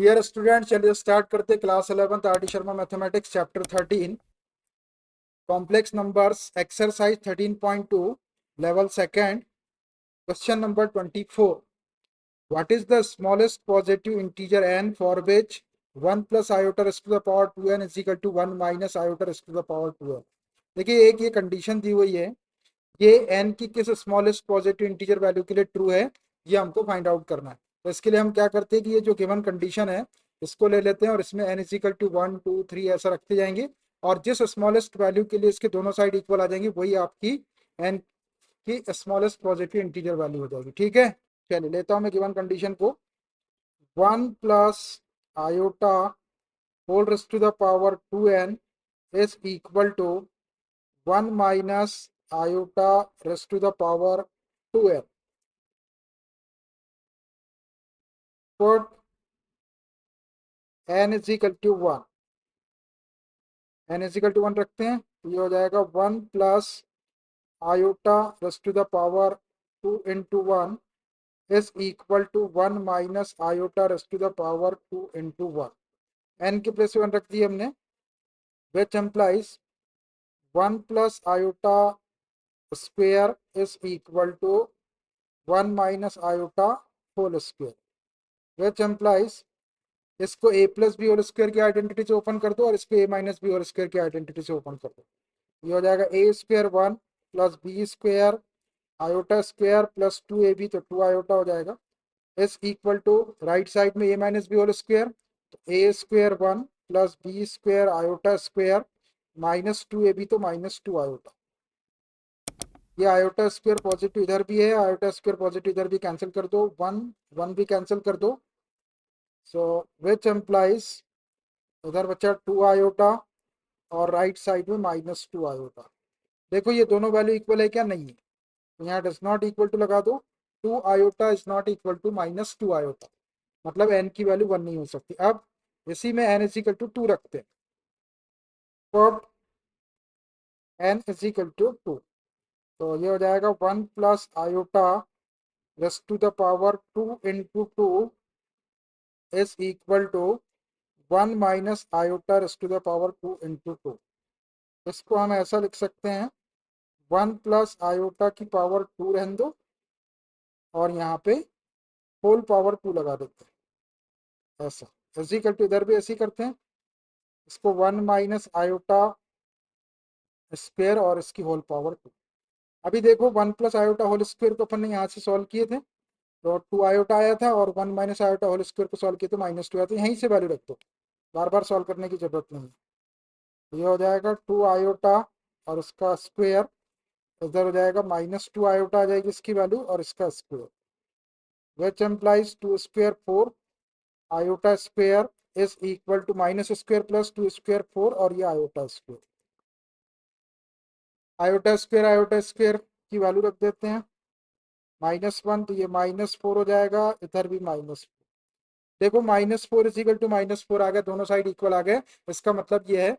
Dear student, चलिए start करते class 11 R D Sharma mathematics chapter 13 complex numbers exercise 13.2 level second question number 24। What is the smallest positive integer n for which 1 plus iota raise to the power 2n is equal to 1 minus iota raise to the power 2n। देखिए, एक ये condition दी हुई है, ये n की किस smallest positive integer value के लिए ट्रू है, ये हमको फाइंड आउट करना है। तो इसके लिए हम क्या करते हैं कि ये जो गिवन कंडीशन है इसको ले लेते हैं और इसमें n इज इक्वल टू 1 2 3 ऐसा रखते जाएंगे, और जिस स्मॉलेस्ट वैल्यू के लिए इसके दोनों साइड इक्वल आ जाएंगे वही आपकी n की स्मॉलेस्ट पॉजिटिव इंटीजर वैल्यू हो जाएगी। ठीक है, चलिए लेता हूँ मैं गिवन कंडीशन को। 1 plus iota whole raise to the power 2n is equal to 1 minus iota raise to the power 2n। put n is equal to 1, n is equal to 1 रखते हैं तो ये हो जाएगा 1 plus iota raise to the power 2 into 1 is equal to 1 minus iota raise to the power 2 into 1। n के place 1 रख दिए हमने, विच implies 1 plus iota square is equal to 1 minus iota whole square, which implies इसको a plus B whole square की identity से open कर दो और इसको a minus B whole square की आइडेंटिटी से ओपन कर दो। ये हो जाएगा a square 1 plus B square iota square plus 2ab, तो 2 आयोटा हो जाएगा, is equal to right side में a minus B whole square, तो a square 1 plus B square iota square minus 2ab, तो माइनस 2 आयोटा। ये iota square positive इधर भी है, आयोटा स्क्वायर पॉजिटिव इधर भी कैंसिल कर दो, 1 1 भी कैंसिल कर दो, सो विच एम्प्लाइज उधर बचा 2 आयोटा और राइट साइड में माइनस 2 आयोटा। देखो ये दोनों वैल्यू इक्वल है क्या, नहीं है, तो यहाँ डज नॉट इक्वल टू लगा दो। 2 iota is not equal to minus 2 iota, मतलब n की वैल्यू 1 नहीं हो सकती। अब इसी में n इज इक्वल टू 2 रखते हैं, तो n इज इक्वल टू 2, तो ये हो जाएगा 1 plus iota raise to the power 2 into 2 is equal to 1 minus iota raise to the power 2 into 2। इसको हम ऐसा लिख सकते हैं, 1 प्लस आयोटा की पावर 2 रहने दो और यहाँ पे होल पावर 2 लगा देते हैं, ऐसा इज इक्वल टू, इधर भी ऐसे ही करते हैं, इसको 1 माइनस आयोटा स्क्वायर और इसकी होल पावर 2। अभी देखो 1 प्लस आयोटा होल स्क्वायर को अपन ने यहाँ से सॉल्व किए थे, तो 2 आयोटा आया था और 1 माइनस आयोटा होल स्क्वायर को सॉल्व किए तो माइनस 2 आया, तो यहीं से वैल्यू रख दो, बार बार सॉल्व करने की जरूरत नहीं है। ये हो जाएगा 2 आयोटा और उसका स्क्वायर, इधर हो जाएगा माइनस 2 आयोटा आ जाएगी इसकी वैल्यू और इसका square, which implies 2 square 4 iota square is equal to minus square plus 2 square 4 और ये आयोटा स्क्वायर, आयोटा स्क्वायर की वैल्यू रख देते हैं -1, तो ये -4 हो जाएगा, इधर भी -4। देखो -4 इज इक्वल टू -4 आ गया, दोनों साइड इक्वल आ गए। इसका मतलब ये है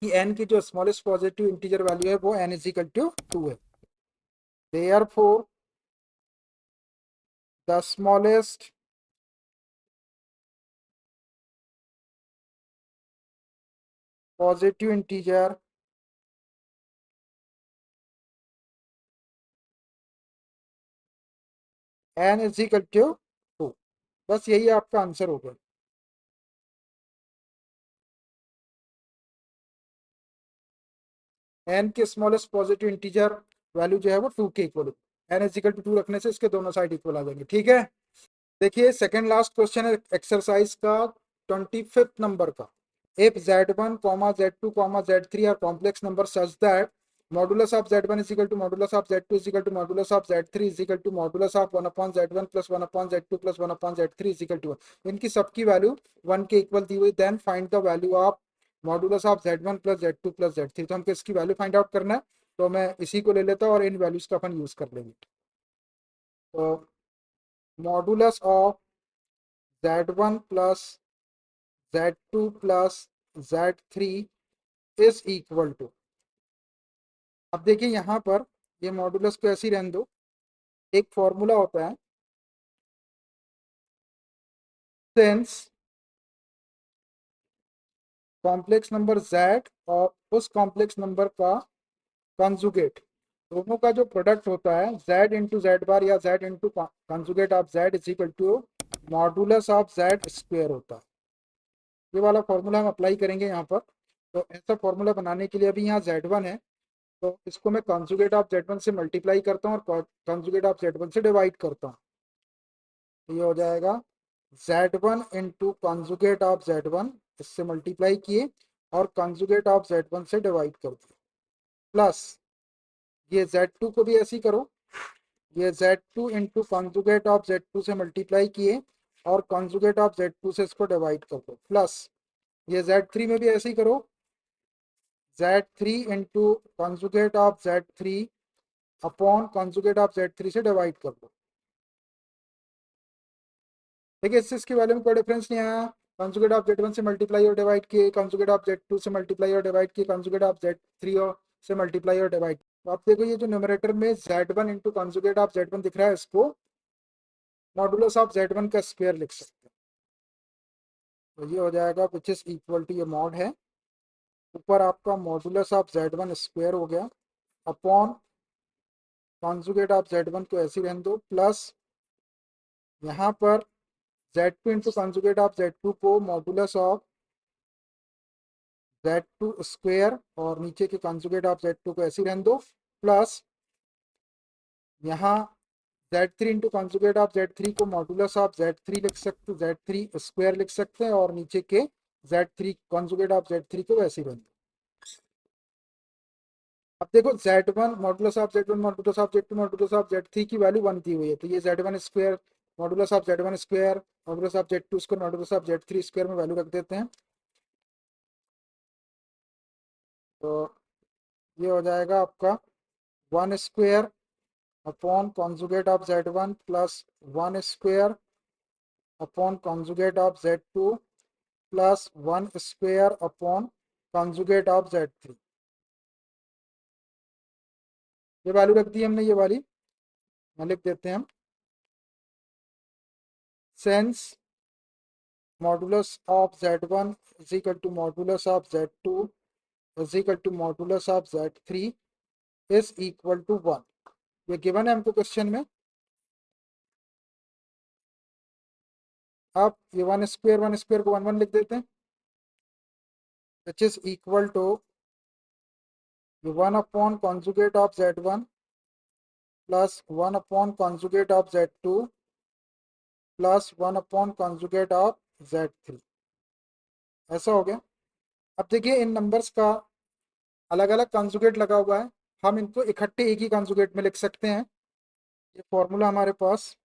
कि n की जो स्मॉलेस्ट पॉजिटिव इंटीजर वैल्यू है वो n इज इक्वल टू 2 है। Therefore the smallest positive integer n is equal to 2। बस यही आपका आंसर हो गया। n के स्मॉलेस्ट पॉजिटिव इंटीजर वैल्यू जो है वो 2 के इक्वल है, n इज इक्वल टू 2 रखने से इसके दोनों साइड इक्वल आ जाएंगे। ठीक है, देखिए सेकंड लास्ट क्वेश्चन है एक्सरसाइज का 25 नंबर का। If z1 z2 z3 are complex number such that modulus of z1 is equal to modulus of z2 is equal to modulus of z3 is equal to modulus of 1 upon z1 plus 1 upon z2 plus 1 upon z3 is equal to 1, इनकी सबकी value 1 के equal दी हुई, then find the value of modulus of z1 plus z2 plus z3। तो हमको इसकी value find out करना है, तो मैं इसी को ले लेता हूँ और इन वैल्यूज का अपन यूज कर लेंगे। तो modulus of z1 plus z2 plus z3 is equal to, अब देखिए यहाँ पर ये मॉडुलस को ऐसे ही रहने दो, एक फॉर्मूला होता है, सिंस कॉम्प्लेक्स नंबर z और उस कॉम्प्लेक्स नंबर का कंजुगेट, दोनों का जो प्रोडक्ट होता है z इंटू जेड बार या z into conjugate of z is equal to modulus of z square होता है। ये वाला फॉर्मूला हम अप्लाई करेंगे यहाँ पर। तो ऐसा फॉर्मूला बनाने के लिए अभी यहाँ z1 है, तो इसको मैं कॉन्जुगेट ऑफ z1 से मल्टीप्लाई करता हूँ और कॉन्जुगेट ऑफ z1 से डिवाइड करता हूँ। तो ये हो जाएगा z1 into conjugate of z1, इससे मल्टीप्लाई किए और कॉन्जुगेट ऑफ z1 से डिवाइड कर दिए, प्लस ये z2 को भी ऐसे ही करो, ये z2 into conjugate of z2 से मल्टीप्लाई किए और कॉन्जुगेट ऑफ z2 से इसको डिवाइड कर दो, प्लस ये z3 में भी ऐसे ही करो, z3 into conjugate of z3 upon conjugate of z3 से डिवाइड कर दो। देखिए इससे इसके वैल्यू में कोई डिफरेंस नहीं आया। कॉन्जुगेट ऑफ z1 से मल्टीप्लाई और डिवाइड किए, कॉन्जुगेट ऑफ z2 से मल्टीप्लाई और डिवाइड किए, कॉन्जुगेट ऑफ z3 से मल्टीप्लाई और डिवाइड। तो आप देखो ये जो न्यूमरेटर में z1 into conjugate of z1 दिख रहा है, इसको मॉडुलस ऑफ z1 का स्क्वायर लिख सकते हैं। तो ये हो जाएगा विच इज इक्वल टू, ये मॉड है, ऊपर आपका मॉडुलस ऑफ z1 स्क्वायर हो गया अपॉन कॉन्जुगेट ऑफ z1 को ऐसे रहने दो, प्लस यहाँ पर z2 into conjugate of z2 को मॉडुलस ऑफ z2 स्क्वायर और नीचे के कॉन्जुगेट ऑफ z2 को ऐसे रहने दो, प्लस यहाँ z3 into conjugate of z3 को मॉडुलस ऑफ z3 लिख सकते, z3 स्क्वायर लिख सकते हैं और नीचे के z3 कॉन्जुगेट ऑफ z3 को वैसे ही रहने दो। अब देखो z1 modulus of z1 modulus of z2 modulus of z3 की वैल्यू 1 दी हुई है, तो ये z1 square modulus of z1 square modulus of z2 square modulus of z3 square में वैल्यू रख देते हैं। तो ये हो जाएगा आपका 1 square upon conjugate of z1 plus 1 square upon conjugate of z2 plus 1 square upon conjugate of z3। ये वैल्यू रख दी हमने, ये वाली यहाँ लिख देते हैं हम। Since modulus of z1 is equal to modulus of z2 is equal to modulus of z3 is equal to 1। ये गिवन है हमको क्वेश्चन में। आप ये 1 स्क्वायर को 1 1 लिख देते हैं, which is equal to 1 upon conjugate of z1 plus 1 upon conjugate of z2 plus 1 upon conjugate of z3। ऐसा हो गया। अब देखिए इन नंबर्स का अलग अलग कॉन्जुगेट लगा हुआ है, हम इनको इकट्ठे एक ही कॉन्जुगेट में लिख सकते हैं। ये फॉर्मूला हमारे पास,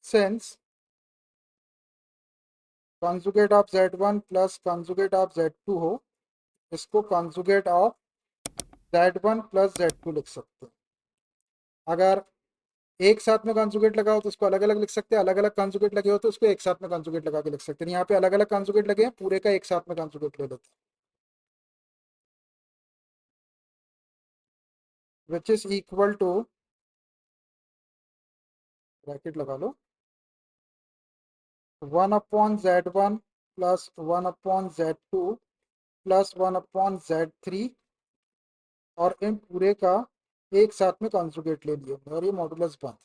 सेंस conjugate of z1 plus conjugate of z2 हो, इसको conjugate of z1 plus z2 लिख सकते हैं। अगर एक साथ में कॉन्जुगेट लगा हो तो उसको अलग अलग लिख सकते हैं, अलग अलग कॉन्जुगेट लगे हो तो उसको एक साथ में कॉन्जुगेट लगा के लिख सकते हैं। यहाँ पे अलग अलग कॉन्जुगेट लगे हैं, पूरे का एक साथ में कॉन्जुगेट ले लेते हैं, which is equal to, bracket लगा लो, 1 upon z1 plus 1 upon z2 plus 1 upon z3 और इन पूरे का एक साथ में कॉन्जुगेट ले लिया और ये मॉडुलस बंद।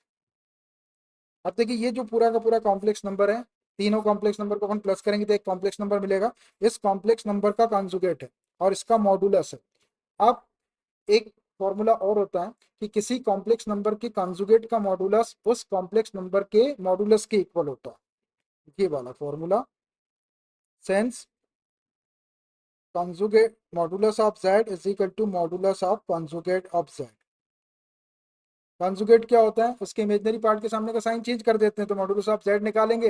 अब देखिए ये जो पूरा का पूरा कॉम्प्लेक्स नंबर है, तीनों कॉम्प्लेक्स नंबर को अपन प्लस करेंगे तो एक कॉम्प्लेक्स नंबर मिलेगा। इस कॉम्प्लेक्स नंबर का कॉन्जुगेट है और इसका मॉडुलस है। अब एक फॉर्मूला और होता है कि किसी कॉम्प्लेक्स नंबर के कॉन्जुगेट का मॉडुलस उस कॉम्प्लेक्स नंबर के मॉडुलस के इक्वल होता है, ये वाला formula. Sense conjugate modulus of z is equal to modulus of conjugate of z। Conjugate क्या होता है, उसके इमेजनरी पार्ट के सामने का साइन चेंज कर देते हैं, तो मॉडुलस ऑफ z निकालेंगे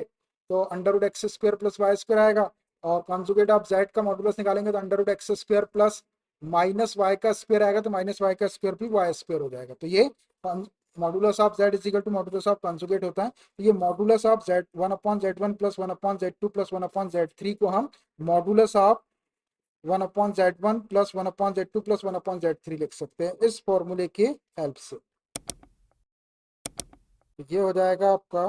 तो under root x square plus y square आएगा, और कंजुगेट ऑफ z का मॉडुलस निकालेंगे तो under root x square plus minus y का स्क्वायर आएगा, तो माइनस वाई का स्क्वायर भी वाई स्क्वायर हो जाएगा। तो ये modulus of z is equal to modulus of conjugate होता है। तो ये modulus of z 1 upon z1 plus 1 upon z2 plus 1 upon z3 को हम modulus of 1 upon z1 plus 1 upon z2 plus 1 upon z3 लिख सकते हैं इस फॉर्मूले की हेल्प से। ये हो जाएगा आपका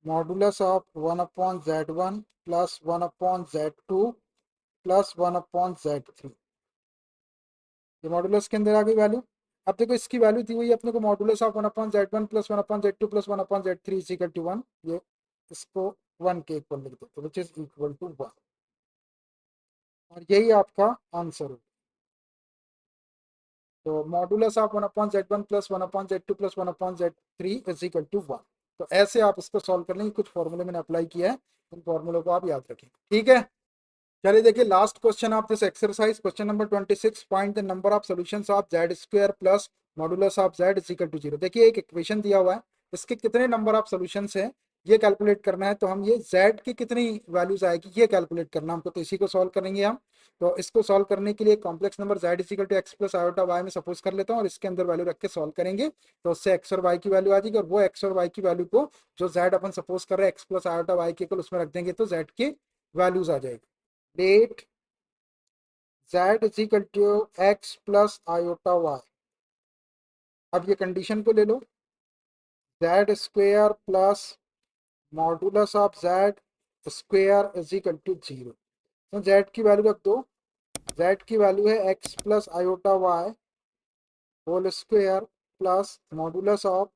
modulus of 1/z1 plus 1/z2 plus 1/z3। ये मॉडुलस के अंदर आ गई वैल्यू। अब देखो इसकी वैल्यू दी हुई है अपने को modulus of 1/z1 plus 1/z2 plus 1/z3 is equal to 1। ये इसको 1 के इक्वल लिख देते विच इज इक्वल टू 1, और यही आपका आंसर है। तो modulus of 1/z1 plus 1/z2 plus 1/z3 is equal to 1। तो ऐसे आप इसको सॉल्व कर लेंगे। कुछ फॉर्मूले मैंने अप्लाई किया है, उन फॉर्मूलों को आप याद रखें। ठीक है, चलिए देखिए last question of this exercise, question number 26, find the number of solutions of z square plus modulus of z is equal to 0। देखिए एक इक्वेशन दिया हुआ है, इसके कितने नंबर ऑफ सॉल्यूशंस हैं ये कैलकुलेट करना है। तो हम ये जेड की कितनी वैल्यूज आएगी ये कैलकुलेट करना हमको, तो इसी को सॉल्व करेंगे हम। तो इसको सॉल्व करने के लिए complex number z is equal to x plus iota y में सपोज कर लेता हूँ, और इसके अंदर वैल्यू रख के सॉल्व करेंगे। तो उससे एक्स और वाई की वैल्यू आ जाएगी, और वो एक्स और वाई की वैल्यू को जो जेड अपन सपोज कर रहे हैं एक्स प्लस आयोटा वाई के इक्वल उसमें रख देंगे, तो जेड की वैल्यूज आ जाएगी। That z is equal to x plus iota y. अब ये कंडीशन को ले लो, z square plus modulus of z square is equal to 0। तो जेड की वैल्यू रख दो, जेड की वैल्यू है x plus iota y whole square plus modulus of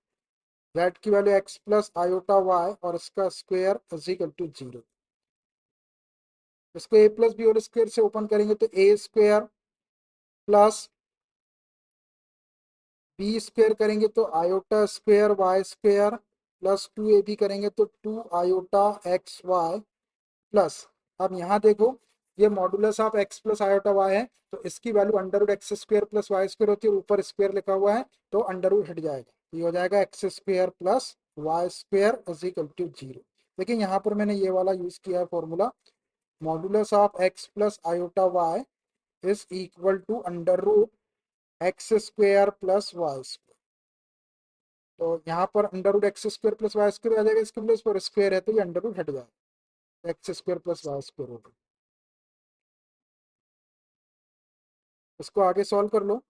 z की value x plus iota y और इसका स्क्वेयर इज इक्वल टू 0। इसको a plus B whole square से ओपन करेंगे तो a square plus b square करेंगे तो iota square y square plus 2ab करेंगे तो 2 आयोटा एक्स वाई प्लस, अब यहाँ देखो ये modulus of x plus iota y है, तो इसकी value under root x square plus y square होती है, और ऊपर स्क्वेयर लिखा हुआ है तो अंडर रूट हट जाएगा, ये हो जाएगा x square plus y square is equal to 0। लेकिन यहाँ पर मैंने ये वाला यूज किया है formula, modulus of x plus iota y is equal to under root x square plus y square. तो यहाँ पर under root x square plus y square आ जाएगा, इसके प्लेस पर स्क्वेयर है तो ये अंडर रूट हट जाएगा, x square plus y square होगा। इसको आगे सॉल्व कर लो,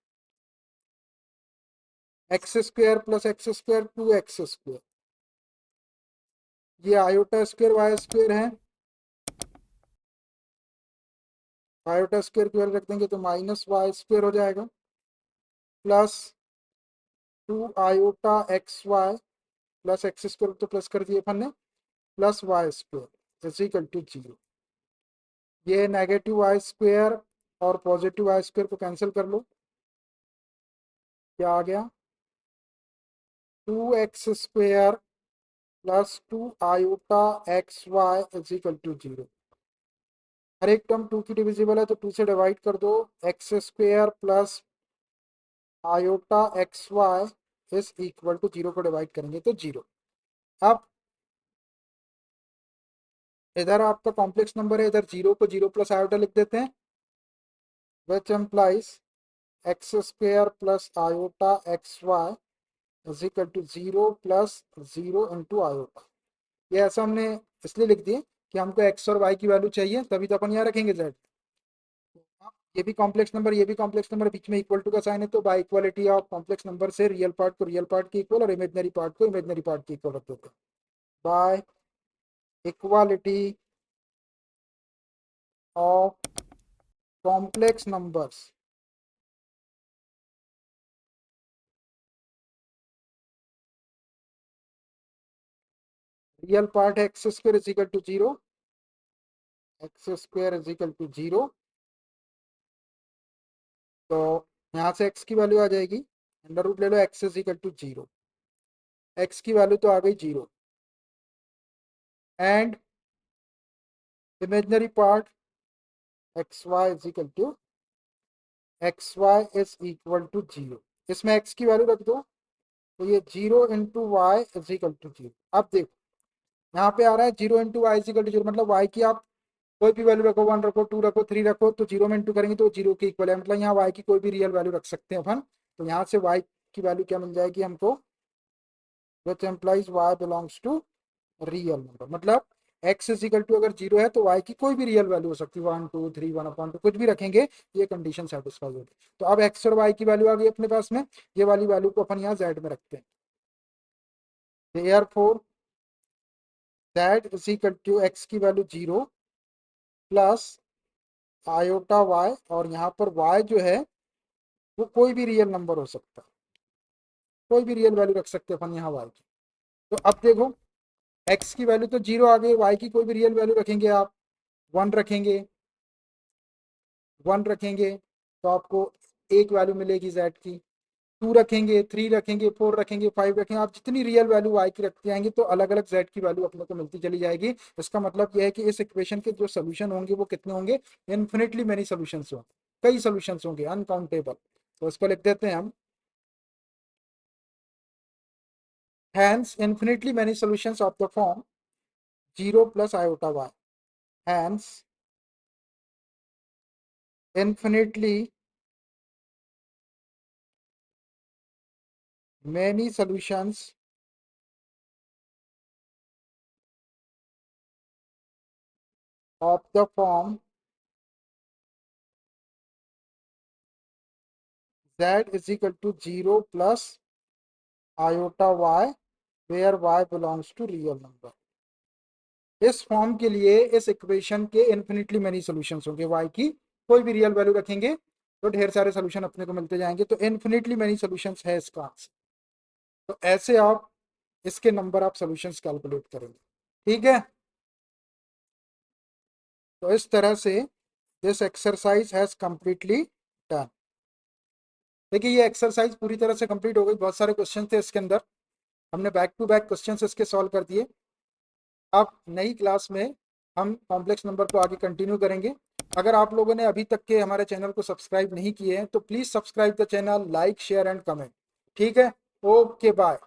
x square plus x square 2x square, ये आयोटा स्क्वेयर वाई स्क्वेयर है, आयोटा स्क्वेयर की वैल्यू रख देंगे तो माइनस वाई स्क्वेयर हो जाएगा plus 2 iota x y plus x square तो प्लस कर दिए अपन ने plus y square is equal to 0। ये नेगेटिव वाई स्क्वेयर और पॉजिटिव वाई स्क्वेयर को कैंसिल कर लो, क्या आ गया 2x square plus 2 iota x y is equal to 0। हर एक टर्म 2 की डिविजिबल है तो 2 से डिवाइड कर दो, x square plus iota x y is equal to 0 को डिवाइड करेंगे तो 0। अब इधर आपका कॉम्प्लेक्स नंबर है, इधर 0 को 0 प्लस आयोटा लिख देते हैं, which implies x square plus iota x y is equal to 0 plus 0 into iota. ये ऐसा हमने इसलिए लिख दिए कि हमको एक्स और वाई की वैल्यू चाहिए, तभी तो अपन यहाँ रखेंगे जेड। ये भी कॉम्प्लेक्स नंबर, ये भी कॉम्प्लेक्स नंबर, बीच में इक्वल टू का साइन है, तो by equality of complex number से रियल पार्ट को रियल पार्ट के इक्वल और इमेजनरी पार्ट को इमेजनरी पार्ट के इक्वल रख देते हैं। By equality of complex numbers real part है x square is equal to 0, x square is equal to 0। तो यहाँ से एक्स की वैल्यू आ जाएगी, अंडर रूट ले लो x is equal to 0, x की वैल्यू तो आ गई 0, and imaginary part x y is equal to x y is equal to 0। इसमें एक्स की वैल्यू रख दो तो ये 0 into y is equal to 0। अब देखो यहाँ पे आ रहा है 0 into y is equal to 0, मतलब वाई की आप कोई भी वैल्यू रखो, 1 रखो, 2 रखो, 3 रखो, तो 0 में इंटू करेंगे तो 0 के इक्वल है, मतलब यहाँ वाई की कोई भी रियल वैल्यू रख सकते हैं अपन। तो यहाँ से वाई की वैल्यू क्या मिल जाएगी हमको, which implies y belongs to real number, मतलब एक्स इज इक्वल टू अगर 0 है तो वाई की कोई भी रियल वैल्यू हो सकती है, 1 2 3 1/2 कुछ भी रखेंगे, ये कंडीशन सेटिस्फाई होगी। तो अब एक्स और वाई की वैल्यू आ गई अपने पास में, ये वाली वैल्यू को अपन यहाँ जेड में रखते हैं। That is equal to x की वैल्यू 0 प्लस आयोटा वाई, और यहाँ पर वाई जो है वो कोई भी रियल नंबर हो सकता है, कोई भी रियल वैल्यू रख सकते हैं अपन यहाँ वाई की। तो अब देखो एक्स की वैल्यू तो 0 आ गई, वाई की कोई भी रियल वैल्यू रखेंगे आप, 1 रखेंगे, 1 रखेंगे तो आपको एक वैल्यू मिलेगी जेड की, 2 रखेंगे, 3 रखेंगे, 4 रखेंगे, 5 रखेंगे, आप जितनी रियल वैल्यू वाई की रखते जाएंगे तो अलग अलग जेड की वैल्यू अपने को मिलती चली जाएगी। इसका मतलब यह है कि इस इक्वेशन के जो सोल्यूशन होंगे वो कितने होंगे, इन्फिनिटली मेनी सोल्यूशंस होंगे, कई सोल्यूशंस होंगे, अनकाउंटेबल। तो इसको लिख देते हैं हम, hence infinitely many solutions of the form 0 plus iota y, hence infinitely many solutions of the form z is equal to 0 plus iota y where y belongs to real number। इस form के लिए इस equation के infinitely many solutions होंगे, y की कोई भी real value रखेंगे तो ढेर सारे सॉल्यूशन अपने को मिलते जाएंगे, तो इन्फिनिटली मेनी सॉल्यूशंस है इसका आंसर। तो ऐसे आप इसके नंबर आप सॉल्यूशंस कैलकुलेट करेंगे, ठीक है। तो इस तरह से this exercise has completely done. देखिए ये एक्सरसाइज पूरी तरह से कंप्लीट हो गई, बहुत सारे क्वेश्चन थे इसके अंदर, हमने बैक टू बैक क्वेश्चन इसके सॉल्व कर दिए। अब नई क्लास में हम कॉम्प्लेक्स नंबर को आगे कंटिन्यू करेंगे। अगर आप लोगों ने अभी तक के हमारे चैनल को सब्सक्राइब नहीं किए हैं तो please subscribe the channel, like share and comment, ठीक है। Okay bye.